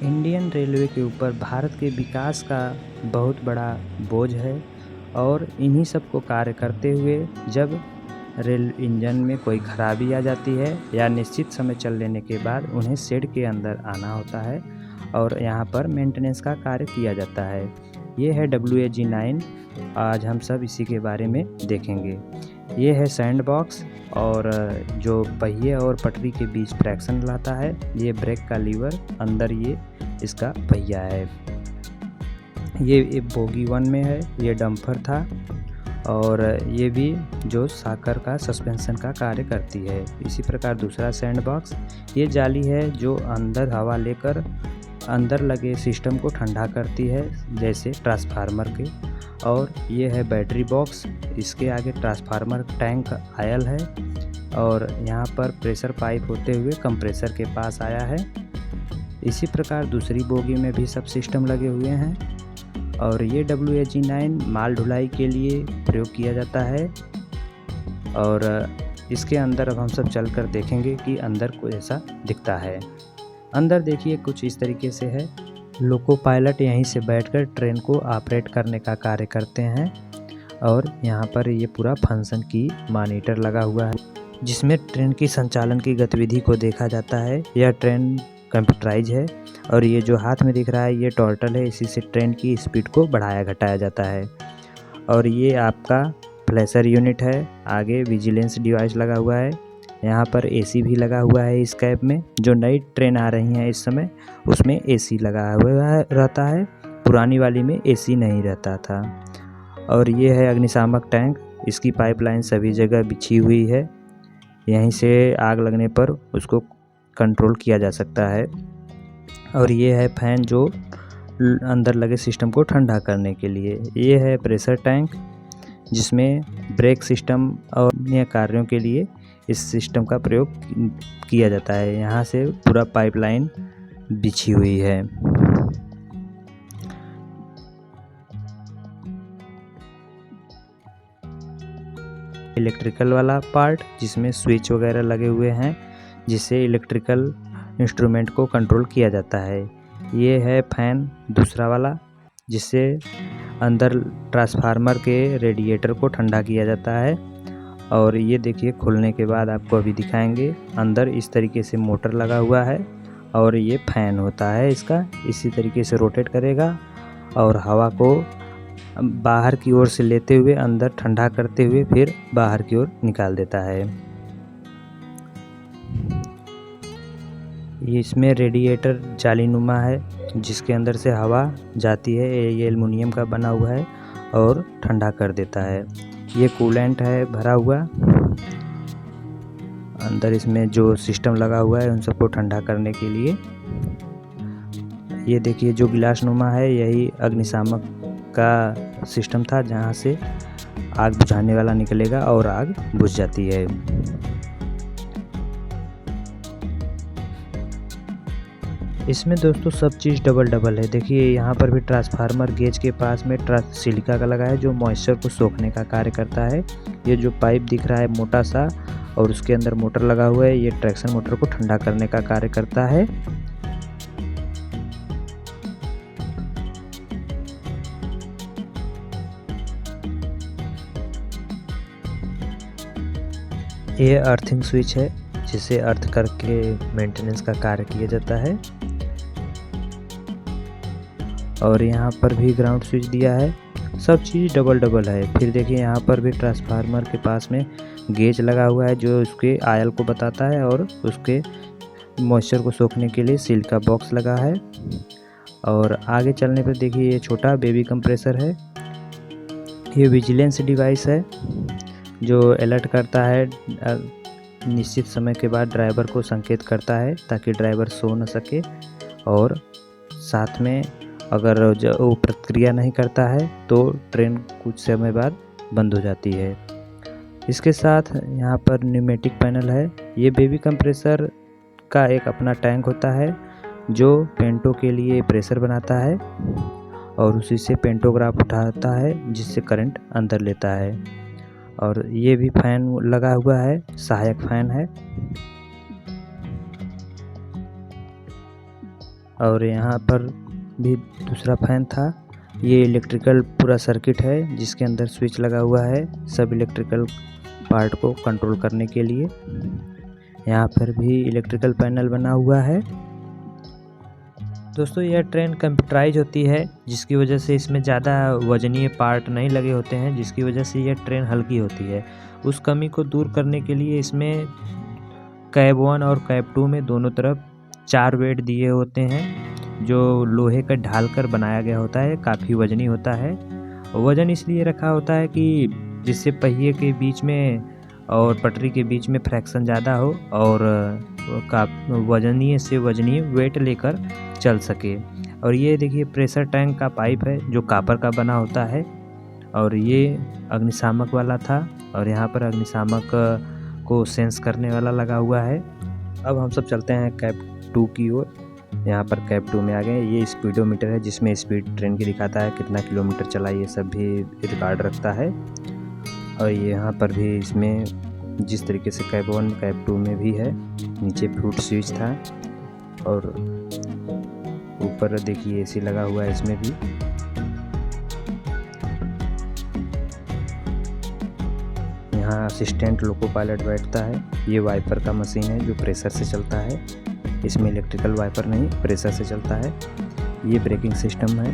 Indian railway के ऊपर भारत के विकास का बहुत बड़ा बोझ है और इन्हीं सब को कार्य करते हुए जब रेल इंजन में कोई खराबी आ जाती है या निश्चित समय चल लेने के बाद उन्हें शेड के अंदर आना होता है और यहाँ पर मेंटेनेंस का कार्य किया जाता है। ये है WAG9। आज हम सब इसी के बारे में देखेंगे। ये है सैंड बॉक्स और जो पहिए और पटरी के बीच फ्रैक्शन लाता है। ये ब्रेक का लीवर, अंदर ये इसका पहिया है। ये बोगी 1 में है, ये डंपर था और ये भी जो साकर का सस्पेंशन का कार्य करती है। इसी प्रकार दूसरा सैंड बॉक्स, ये जाली है जो अंदर हवा लेकर अंदर लगे सिस्टम को ठंडा करती है, जैसे ट्रांसफार्मर के। और ये है बैटरी बॉक्स, इसके आगे ट्रांसफार्मर टैंक आयल है और यहाँ पर प्रेशर पाइप होते हुए कंप्रेसर के पास आया है। इसी प्रकार दूसरी बोगी में भी सब सिस्टम लगे हुए हैं और ये WAG9 माल ढुलाई के लिए प्रयोग किया जाता है। और इसके अंदर अब हम सब चलकर देखेंगे कि अंदर को ऐसा दिखता है। अंदर देखिए कुछ इस तरीके से है। लोको पायलट यहीं से बैठकर ट्रेन को ऑपरेट करने का कार्य करते हैं और यहाँ पर ये पूरा फंक्शन की मॉनिटर लगा हुआ है जिसमें ट्रेन की संचालन की गतिविधि को देखा जाता है। यह ट्रेन कंप्यूटराइज है और ये जो हाथ में दिख रहा है ये टॉर्टल है, इसी से ट्रेन की स्पीड को बढ़ाया घटाया जाता है। और ये आपका फ्लैशर यूनिट है। आगे विजिलेंस डिवाइस लगा हुआ है। यहाँ पर AC भी लगा हुआ है इस कैब में। जो नई ट्रेन आ रही हैं इस समय उसमें AC लगा हुआ रहता है, पुरानी वाली में AC नहीं रहता था। और ये है अग्निशामक टैंक, इसकी पाइपलाइन सभी जगह बिछी हुई है, यहीं से आग लगने पर उसको कंट्रोल किया जा सकता है। और ये है फैन जो अंदर लगे सिस्टम को ठंडा करने के लिए। ये है प्रेशर टैंक जिसमें ब्रेक सिस्टम और अन्य कार्यों के लिए इस सिस्टम का प्रयोग किया जाता है। यहाँ से पूरा पाइपलाइन बिछी हुई है। इलेक्ट्रिकल वाला पार्ट जिसमें स्विच वगैरह लगे हुए हैं जिससे इलेक्ट्रिकल इंस्ट्रूमेंट को कंट्रोल किया जाता है। ये है फैन दूसरा वाला जिससे अंदर ट्रांसफार्मर के रेडिएटर को ठंडा किया जाता है। और ये देखिए खुलने के बाद आपको अभी दिखाएंगे, अंदर इस तरीके से मोटर लगा हुआ है और ये फैन होता है इसका, इसी तरीके से रोटेट करेगा और हवा को बाहर की ओर से लेते हुए अंदर ठंडा करते हुए फिर बाहर की ओर निकाल देता है। ये इसमें रेडिएटर जालीनुमा है जिसके अंदर से हवा जाती है, ये एल्युमिनियम का बना हुआ है और ठंडा कर देता है। ये कूलेंट है भरा हुआ, अंदर इसमें जो सिस्टम लगा हुआ है उन सबको ठंडा करने के लिए। ये देखिए जो गिलास नुमा है यही अग्निशामक का सिस्टम था जहाँ से आग बुझाने वाला निकलेगा और आग बुझ जाती है। इसमें दोस्तों सब चीज़ डबल है। देखिए यहाँ पर भी ट्रांसफार्मर गेज के पास में सिलिका का लगा है जो मॉइस्चर को सोखने का कार्य करता है। ये जो पाइप दिख रहा है मोटा सा और उसके अंदर मोटर लगा हुआ है, ये ट्रैक्शन मोटर को ठंडा करने का कार्य करता है। ये अर्थिंग स्विच है जिसे अर्थ करके मेंटेनेंस का कार्य किया जाता है। और यहाँ पर भी ग्राउंड स्विच दिया है, सब चीज़ डबल है। फिर देखिए यहाँ पर भी ट्रांसफार्मर के पास में गेज लगा हुआ है जो उसके आयल को बताता है और उसके मॉइस्चर को सोखने के लिए सील का बॉक्स लगा है। और आगे चलने पर देखिए ये छोटा बेबी कंप्रेसर है। ये विजिलेंस डिवाइस है जो अलर्ट करता है, निश्चित समय के बाद ड्राइवर को संकेत करता है ताकि ड्राइवर सो न सके। और साथ में अगर वो प्रतिक्रिया नहीं करता है तो ट्रेन कुछ समय बाद बंद हो जाती है। इसके साथ यहाँ पर न्यूमेटिक पैनल है। ये बेबी कंप्रेसर का एक अपना टैंक होता है जो पेंटो के लिए प्रेशर बनाता है और उसी से पेंटोग्राफ उठाता है जिससे करंट अंदर लेता है। और ये भी फैन लगा हुआ है, सहायक फैन है। और यहाँ पर भी दूसरा फैन था। ये इलेक्ट्रिकल पूरा सर्किट है जिसके अंदर स्विच लगा हुआ है सब इलेक्ट्रिकल पार्ट को कंट्रोल करने के लिए। यहाँ पर भी इलेक्ट्रिकल पैनल बना हुआ है। दोस्तों यह ट्रेन कंप्यूटराइज होती है जिसकी वजह से इसमें ज़्यादा वजनीय पार्ट नहीं लगे होते हैं, जिसकी वजह से यह ट्रेन हल्की होती है। उस कमी को दूर करने के लिए इसमें कैब 1 और कैब 2 में दोनों तरफ 4 बेड दिए होते हैं जो लोहे का ढाल कर बनाया गया होता है। काफ़ी वजनी होता है। वज़न इसलिए रखा होता है कि जिससे पहिए के बीच में और पटरी के बीच में फ्रैक्शन ज़्यादा हो और वजनीय से वजनीय वेट लेकर चल सके। और ये देखिए प्रेशर टैंक का पाइप है जो कॉपर का बना होता है और ये अग्निशामक वाला था और यहाँ पर अग्निशामक को सेंस करने वाला लगा हुआ है। अब हम सब चलते हैं कैब 2 की ओर। यहाँ पर कैब 2 में आ गए। ये स्पीडोमीटर है जिसमें स्पीड ट्रेन की दिखाता है, कितना किलोमीटर चला, ये सब भी रिकॉर्ड रखता है। और यहाँ पर भी इसमें जिस तरीके से कैब 1 कैब 2 में भी है, नीचे फ्रूट स्विच था और ऊपर देखिए एसी लगा हुआ है इसमें भी। यहाँ असिस्टेंट लोको पायलट बैठता है। ये वाइपर का मशीन है जो प्रेशर से चलता है। इसमें इलेक्ट्रिकल वाइपर नहीं, प्रेशर से चलता है। ये ब्रेकिंग सिस्टम है,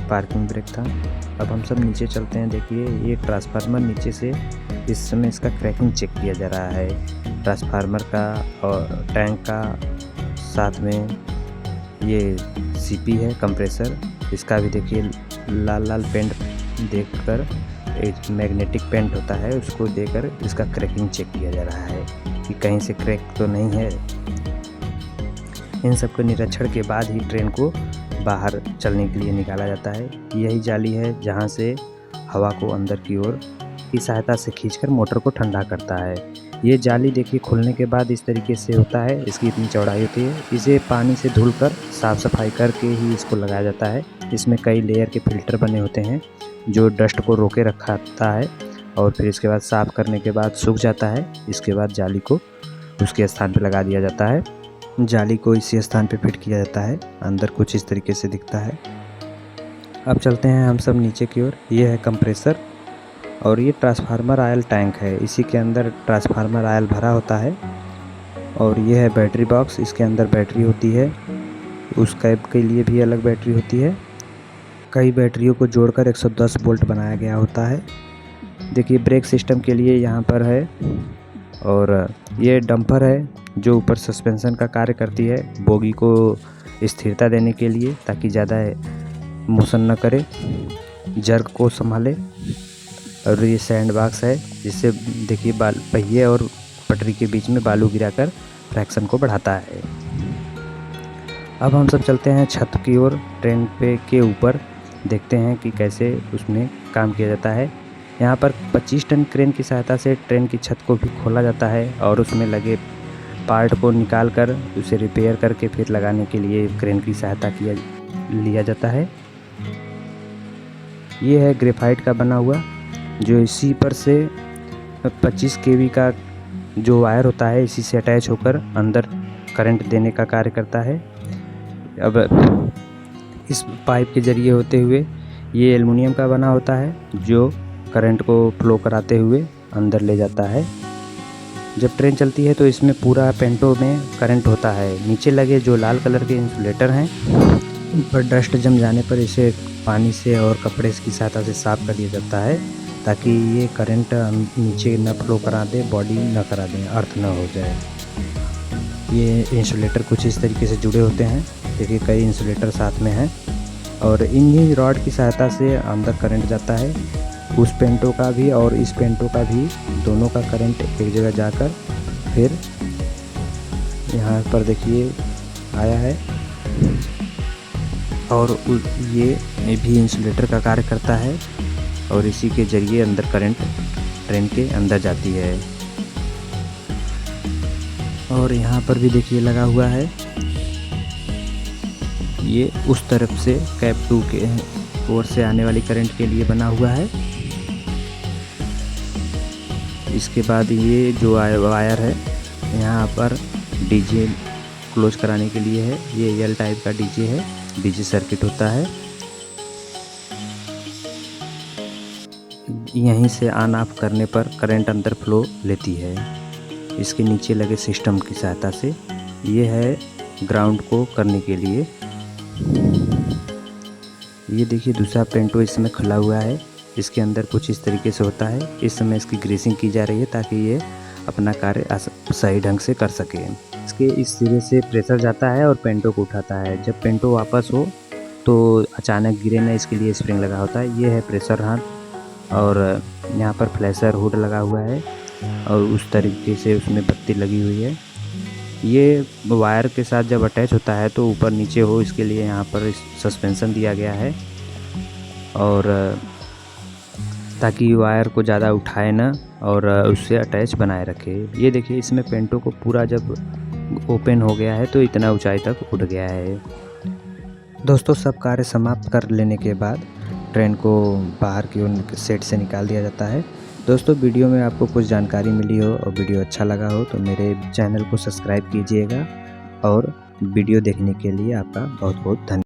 पार्किंग ब्रेक था। अब हम सब नीचे चलते हैं। देखिए ये ट्रांसफार्मर नीचे से इस समय इसका क्रैकिंग चेक किया जा रहा है, ट्रांसफार्मर का और टैंक का। साथ में ये सीपी है कंप्रेसर, इसका भी देखिए लाल लाल पेंट देखकर, एक मैग्नेटिक पेंट होता है उसको देकर इसका क्रैकिंग चेक किया जा रहा है कि कहीं से क्रैक तो नहीं है। इन सब के निरीक्षण के बाद ही ट्रेन को बाहर चलने के लिए निकाला जाता है। यही जाली है जहां से हवा को अंदर की ओर की सहायता से खींचकर मोटर को ठंडा करता है। ये जाली देखिए खुलने के बाद इस तरीके से होता है, इसकी इतनी चौड़ाई होती है। इसे पानी से धुलकर साफ़ सफाई करके ही इसको लगाया जाता है। इसमें कई लेयर के फिल्टर बने होते हैं जो डस्ट को रोके रखता है और फिर इसके बाद साफ़ करने के बाद सूख जाता है। इसके बाद जाली को उसके स्थान पर लगा दिया जाता है। जाली को इसी स्थान पर फिट किया जाता है। अंदर कुछ इस तरीके से दिखता है। अब चलते हैं हम सब नीचे की ओर। ये है कंप्रेसर और ये ट्रांसफार्मर ऑयल टैंक है। इसी के अंदर ट्रांसफार्मर ऑयल भरा होता है। और ये है बैटरी बॉक्स, इसके अंदर बैटरी होती है। उस कैब के लिए भी अलग बैटरी होती है। कई बैटरियों को जोड़कर 110 वोल्ट बनाया गया होता है। देखिए ब्रेक सिस्टम के लिए यहाँ पर है। और ये डंपर है जो ऊपर सस्पेंशन का कार्य करती है, बोगी को स्थिरता देने के लिए ताकि ज़्यादा मोशन न करे, जर्क को संभाले। और ये सैंड बॉक्स है जिससे देखिए पहिए और पटरी के बीच में बालू गिराकर फ्रैक्शन को बढ़ाता है। अब हम सब चलते हैं छत की ओर। ट्रेन पे के ऊपर देखते हैं कि कैसे उसमें काम किया जाता है। यहाँ पर 25 टन क्रेन की सहायता से ट्रेन की छत को भी खोला जाता है और उसमें लगे पार्ट को निकाल कर उसे रिपेयर करके फिर लगाने के लिए क्रेन की सहायता लिया जाता है। ये है ग्रेफाइट का बना हुआ जो इसी पर से 25 kV का जो वायर होता है इसी से अटैच होकर अंदर करंट देने का कार्य करता है। अब इस पाइप के ज़रिए होते हुए ये एल्युमिनियम का बना होता है जो करंट को फ्लो कराते हुए अंदर ले जाता है। जब ट्रेन चलती है तो इसमें पूरा पेंटो में करंट होता है। नीचे लगे जो लाल कलर के इंसुलेटर हैं इन पर डस्ट जम जाने पर इसे पानी से और कपड़े की सहायता से साफ़ कर दिया जाता है ताकि ये करंट नीचे न फ्लो करा दे, बॉडी न करा दें, अर्थ न हो जाए। ये इंसुलेटर कुछ इस तरीके से जुड़े होते हैं। देखिए कई इंसुलेटर साथ में हैं और इन्हीं रॉड की सहायता से अंदर करंट जाता है। उस पेंटो का भी और इस पेंटो का भी, दोनों का करंट एक जगह जाकर फिर यहाँ पर देखिए आया है और ये भी इंसुलेटर का कार्य करता है और इसी के ज़रिए अंदर करंट ट्रेन के अंदर जाती है। और यहाँ पर भी देखिए लगा हुआ है, ये उस तरफ से कैब 2 के ओर से आने वाली करंट के लिए बना हुआ है। इसके बाद ये जो वायर है यहाँ पर डीजल क्लोज कराने के लिए है। ये एल टाइप का डीजे है, डीजे सर्किट होता है। यहीं से ऑन ऑफ करने पर करंट अंदर फ्लो लेती है इसके नीचे लगे सिस्टम की सहायता से। ये है ग्राउंड को करने के लिए। ये देखिए दूसरा पेंटो इसमें खुला हुआ है, इसके अंदर कुछ इस तरीके से होता है। इस समय इसकी ग्रीसिंग की जा रही है ताकि ये अपना कार्य सही ढंग से कर सके। इसके इस सिरे से प्रेशर जाता है और पेंटो को उठाता है। जब पेंटो वापस हो तो अचानक गिरे ना, इसके लिए स्प्रिंग लगा होता है। ये है प्रेशर हाथ और यहाँ पर फ्लैशर हुड लगा हुआ है और उस तरीके से उसमें बत्ती लगी हुई है। ये वायर के साथ जब अटैच होता है तो ऊपर नीचे हो, इसके लिए यहाँ पर सस्पेंशन दिया गया है और ताकि वायर को ज़्यादा उठाए ना और उससे अटैच बनाए रखे। ये देखिए इसमें पेंटो को पूरा जब ओपन हो गया है तो इतना ऊंचाई तक उठ गया है। दोस्तों सब कार्य समाप्त कर लेने के बाद ट्रेन को बाहर की ओर सेट से निकाल दिया जाता है। दोस्तों वीडियो में आपको कुछ जानकारी मिली हो और वीडियो अच्छा लगा हो तो मेरे चैनल को सब्सक्राइब कीजिएगा और वीडियो देखने के लिए आपका बहुत बहुत धन्यवाद।